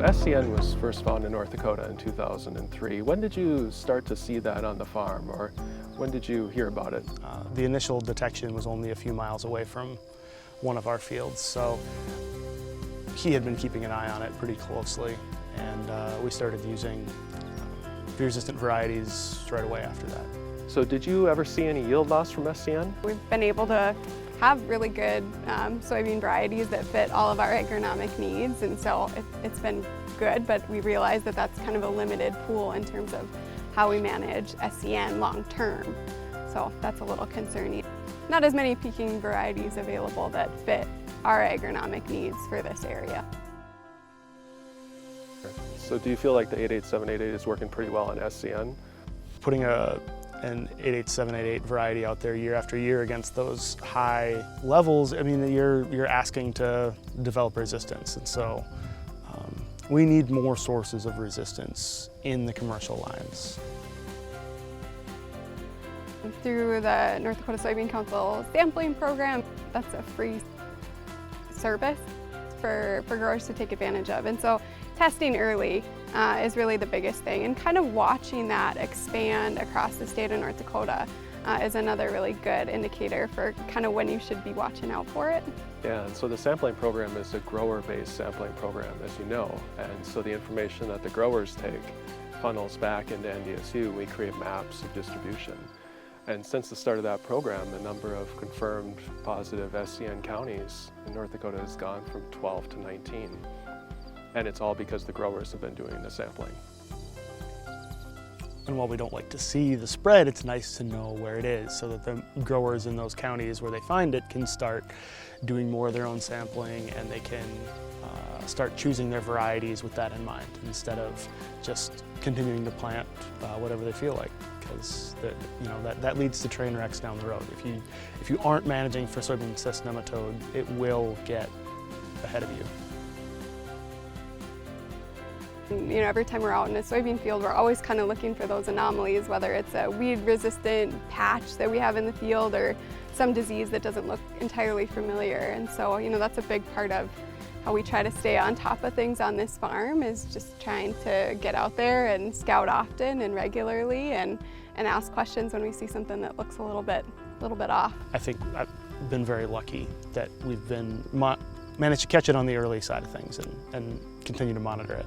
SCN was first found in North Dakota in 2003. When did you start to see that on the farm, or when did you hear about it? The initial detection was only a few miles away from one of our fields, so he had been keeping an eye on it pretty closely, and we started using resistant varieties right away after that. So did you ever see any yield loss from SCN? We've been able to have really good soybean varieties that fit all of our agronomic needs, and so it's been good, but we realize that that's kind of a limited pool in terms of how we manage SCN long term. So that's a little concerning. Not as many peaking varieties available that fit our agronomic needs for this area. So do you feel like the 88788 is working pretty well on SCN? Putting an 88788 variety out there year after year against those high levels, I mean, you're asking to develop resistance, and so we need more sources of resistance in the commercial lines. Through the North Dakota Soybean Council sampling program, that's a free service for growers to take advantage of. And so testing early is really the biggest thing, and kind of watching that expand across the state of North Dakota is another really good indicator for kind of when you should be watching out for it. Yeah, and so the sampling program is a grower-based sampling program, as you know, and so the information that the growers take funnels back into NDSU. We create maps of distribution. And since the start of that program, the number of confirmed positive SCN counties in North Dakota has gone from 12 to 19. And it's all because the growers have been doing the sampling. And while we don't like to see the spread, it's nice to know where it is so that the growers in those counties where they find it can start doing more of their own sampling, and they can start choosing their varieties with that in mind instead of just continuing to plant whatever they feel like, because that leads to train wrecks down the road. If you aren't managing for soybean cyst nematode, it will get ahead of you. You know, every time we're out in a soybean field, we're always kind of looking for those anomalies, whether it's a weed-resistant patch that we have in the field or some disease that doesn't look entirely familiar. And so, you know, that's a big part of how we try to stay on top of things on this farm, is just trying to get out there and scout often and regularly, and ask questions when we see something that looks a little bit off. I think I've been very lucky that we've managed to catch it on the early side of things and continue to monitor it.